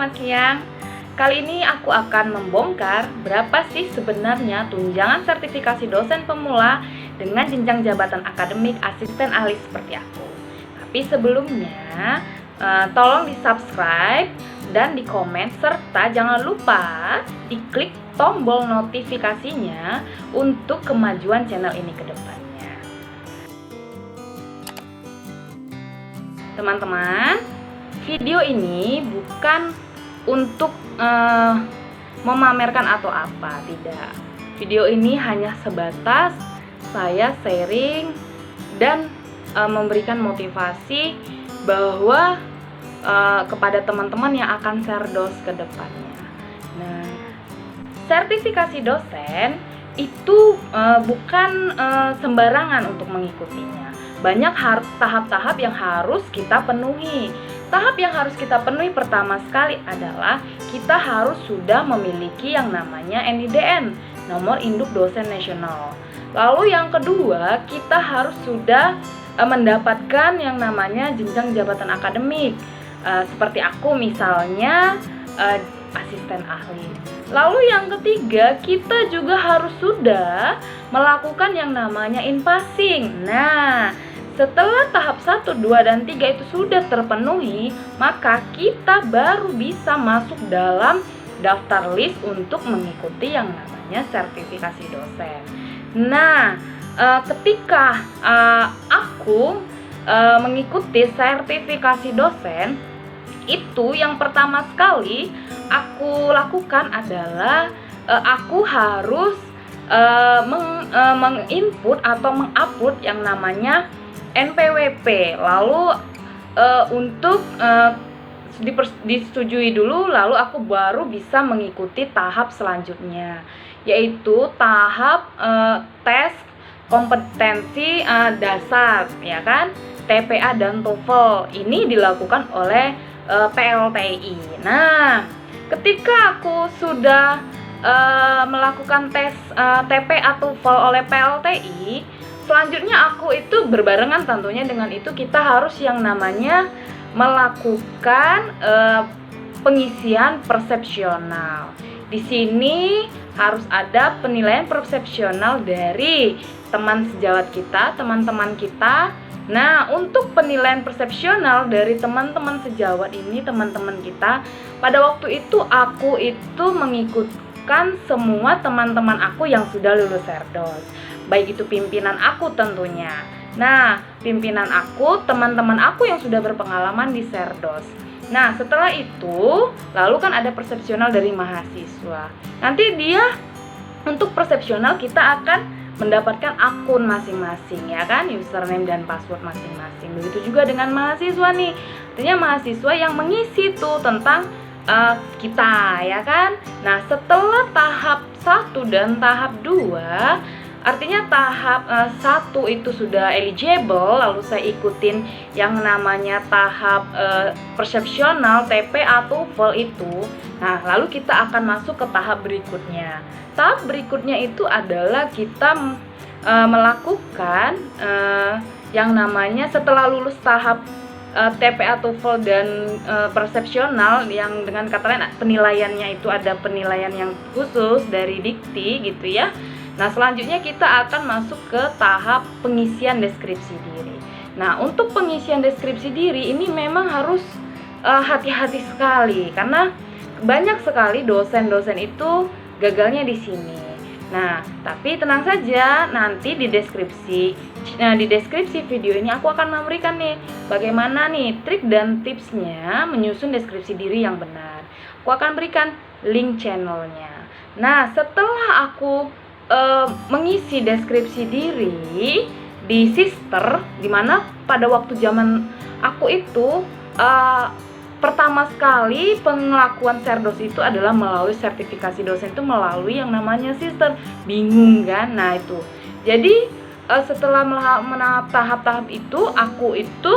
selamat siang. Kali ini aku akan membongkar berapa sih sebenarnya tunjangan sertifikasi dosen pemula dengan jenjang jabatan akademik asisten ahli seperti aku. Tapi sebelumnya, tolong di-subscribe dan di-komen, serta jangan lupa diklik tombol notifikasinya untuk kemajuan channel ini ke depannya. Teman-teman, video ini bukan untuk memamerkan atau apa, tidak. Video ini hanya sebatas saya sharing dan memberikan motivasi bahwa kepada teman-teman yang akan serdos ke depannya. Nah, sertifikasi dosen itu bukan sembarangan untuk mengikutinya. Banyak tahap-tahap yang harus kita penuhi. Tahap yang harus kita penuhi pertama sekali adalah kita harus sudah memiliki yang namanya NIDN, Nomor Induk Dosen Nasional. Lalu yang kedua, kita harus sudah mendapatkan yang namanya jenjang jabatan akademik. Seperti aku misalnya asisten ahli. Lalu yang ketiga, kita juga harus sudah melakukan yang namanya in-passing. Nah, setelah tahap 1, 2, dan 3 itu sudah terpenuhi, maka kita baru bisa masuk dalam daftar list untuk mengikuti yang namanya sertifikasi dosen. Nah, ketika aku mengikuti sertifikasi dosen, itu yang pertama sekali aku lakukan adalah aku harus menginput atau mengupload yang namanya NPWP. Lalu untuk disetujui dulu, lalu aku baru bisa mengikuti tahap selanjutnya, yaitu tahap tes kompetensi dasar, ya kan, TPA dan TOEFL. Ini dilakukan oleh PLTI. Nah, ketika aku sudah melakukan tes TPA TOEFL oleh PLTI, selanjutnya aku itu berbarengan tentunya dengan itu kita harus yang namanya melakukan pengisian persepsional. Di sini harus ada penilaian persepsional dari teman sejawat kita, teman-teman kita. Nah, untuk penilaian persepsional dari teman-teman sejawat ini, teman-teman kita, pada waktu itu aku itu mengikutkan semua teman-teman aku yang sudah lulus serdos, baik itu pimpinan aku tentunya. Nah, pimpinan aku, teman-teman aku yang sudah berpengalaman di serdos. Nah, setelah itu, lalu kan ada persepsional dari mahasiswa. Nanti dia, untuk persepsional kita akan mendapatkan akun masing-masing, ya kan, username dan password masing-masing. Begitu juga dengan mahasiswa nih, artinya mahasiswa yang mengisi tuh tentang kita, ya kan. Nah, setelah tahap 1 dan tahap 2, artinya tahap 1 itu sudah eligible, lalu saya ikutin yang namanya tahap persepsional TPA TOEFL itu. Nah, lalu kita akan masuk ke tahap berikutnya. Tahap berikutnya itu adalah kita melakukan yang namanya setelah lulus tahap TPA TOEFL dan persepsional, yang dengan kata lain penilaiannya itu ada penilaian yang khusus dari dikti gitu ya. Nah, selanjutnya kita akan masuk ke tahap pengisian deskripsi diri. Nah, untuk pengisian deskripsi diri ini memang harus hati-hati sekali, karena banyak sekali dosen-dosen itu gagalnya di sini. Nah, tapi tenang saja, nanti di deskripsi video ini aku akan memberikan nih bagaimana nih trik dan tipsnya menyusun deskripsi diri yang benar. Aku akan berikan link channelnya. Nah, setelah aku mengisi deskripsi diri di Sister, dimana pada waktu zaman aku itu pertama sekali pengelakuan serdos itu adalah melalui sertifikasi dosen itu melalui yang namanya Sister. Bingung kan? Nah, itu jadi setelah menahap tahap-tahap itu, aku itu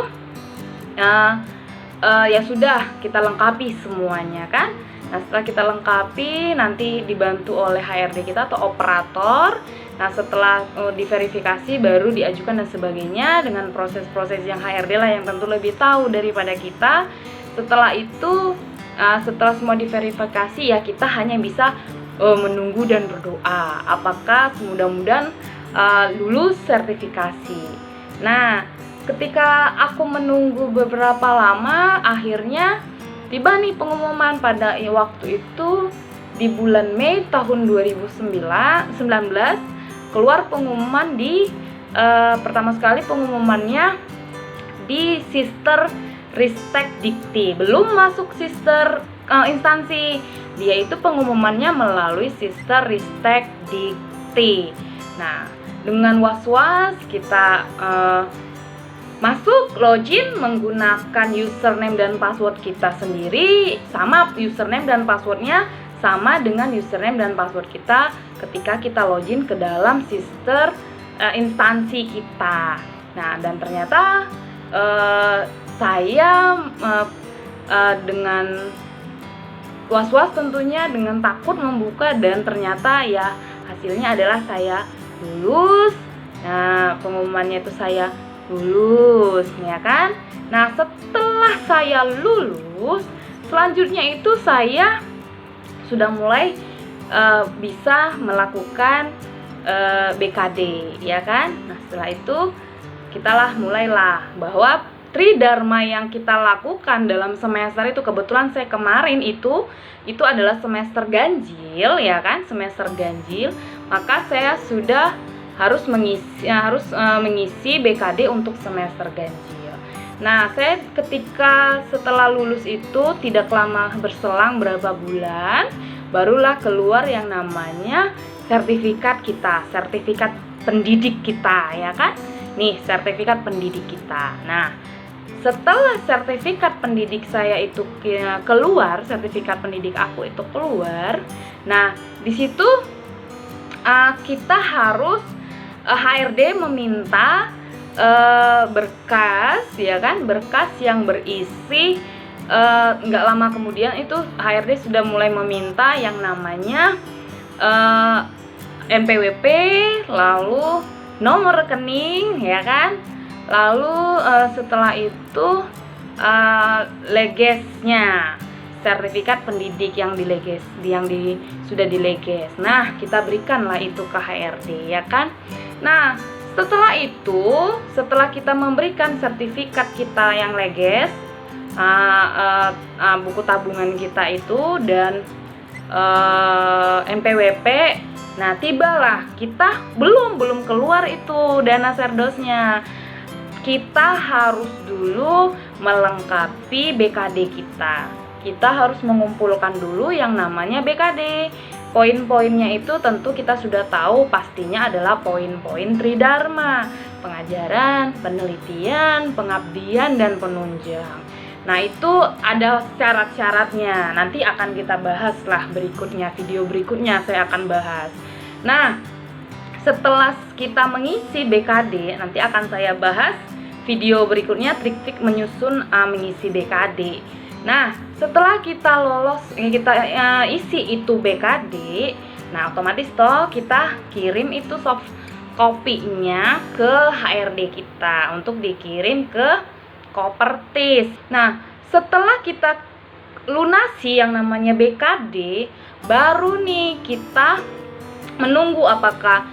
ya sudah kita lengkapi semuanya kan. Nah, setelah kita lengkapi, nanti dibantu oleh HRD kita atau operator. Nah, setelah diverifikasi baru diajukan dan sebagainya, dengan proses-proses yang HRD lah yang tentu lebih tahu daripada kita. Setelah itu setelah semua diverifikasi ya kita hanya bisa menunggu dan berdoa apakah mudah-mudahan lulus sertifikasi. Nah, ketika aku menunggu beberapa lama, akhirnya tiba nih pengumuman pada waktu itu di bulan Mei tahun 2019 keluar pengumuman di pertama sekali pengumumannya di Sister Ristek Dikti, belum masuk Sister instansi, dia itu pengumumannya melalui Sister Ristek Dikti. Nah, dengan was-was kita masuk login menggunakan username dan password kita sendiri, sama username dan passwordnya sama dengan username dan password kita ketika kita login ke dalam Sister instansi kita. Nah, dan ternyata saya dengan was-was tentunya, dengan takut membuka, dan ternyata ya hasilnya adalah saya lulus. Nah, pengumumannya itu saya lulus, ya kan? Nah, setelah saya lulus, selanjutnya itu saya sudah mulai bisa melakukan BKD, ya kan? Nah, setelah itu mulailah bahwa Tridharma yang kita lakukan dalam semester itu, kebetulan saya kemarin itu adalah semester ganjil, ya kan, semester ganjil, maka saya sudah harus mengisi BKD untuk semester ganjil. Nah, saya ketika setelah lulus itu tidak lama berselang berapa bulan, barulah keluar yang namanya sertifikat kita, sertifikat pendidik kita, ya kan? Nih, sertifikat pendidik kita. Nah, setelah sertifikat pendidik saya itu keluar, sertifikat pendidik aku itu keluar. Nah, di situ kita harus HRD meminta berkas, ya kan, berkas yang berisi nggak lama kemudian itu HRD sudah mulai meminta yang namanya NPWP, lalu nomor rekening, ya kan. Lalu setelah itu legesnya, sertifikat pendidik yang sudah dileges. Nah, kita berikanlah itu ke HRD, ya kan. Nah, setelah kita memberikan sertifikat kita yang leges, buku tabungan kita itu dan NPWP, nah tibalah kita belum keluar itu dana serdosnya. Kita harus dulu melengkapi BKD kita. Kita harus mengumpulkan dulu yang namanya BKD. Poin-poinnya itu tentu kita sudah tahu, pastinya adalah poin-poin Tridharma: pengajaran, penelitian, pengabdian, dan penunjang. Nah, itu ada syarat-syaratnya. Nanti akan kita bahas lah berikutnya, video berikutnya saya akan bahas. Nah, setelah kita mengisi BKD, nanti akan saya bahas video berikutnya trik-trik menyusun mengisi BKD. Nah, setelah kita isi itu BKD, nah otomatis kita kirim itu soft copy-nya ke HRD kita untuk dikirim ke Kopertis. Nah, setelah kita lunasi yang namanya BKD, baru nih kita menunggu apakah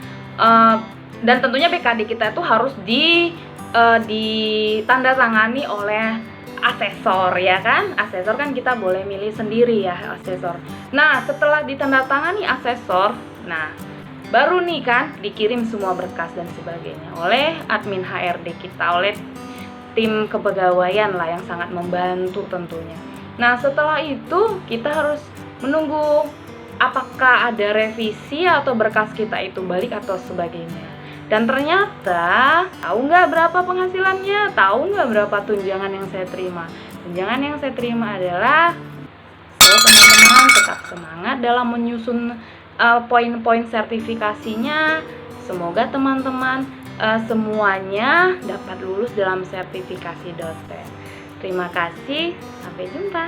dan tentunya BKD kita itu harus ditandatangani oleh asesor, ya kan. Asesor kan kita boleh milih sendiri ya, asesor. Nah, setelah ditandatangani asesor, nah baru nih kan dikirim semua berkas dan sebagainya oleh admin HRD kita, oleh tim kepegawaian lah yang sangat membantu tentunya. Nah, setelah itu kita harus menunggu apakah ada revisi atau berkas kita itu balik atau sebagainya. Dan ternyata, tahu nggak berapa penghasilannya? Tahu nggak berapa tunjangan yang saya terima? Tunjangan yang saya terima adalah, teman-teman tetap semangat dalam menyusun poin-poin sertifikasinya. Semoga teman-teman semuanya dapat lulus dalam sertifikasi dosen. Terima kasih, sampai jumpa.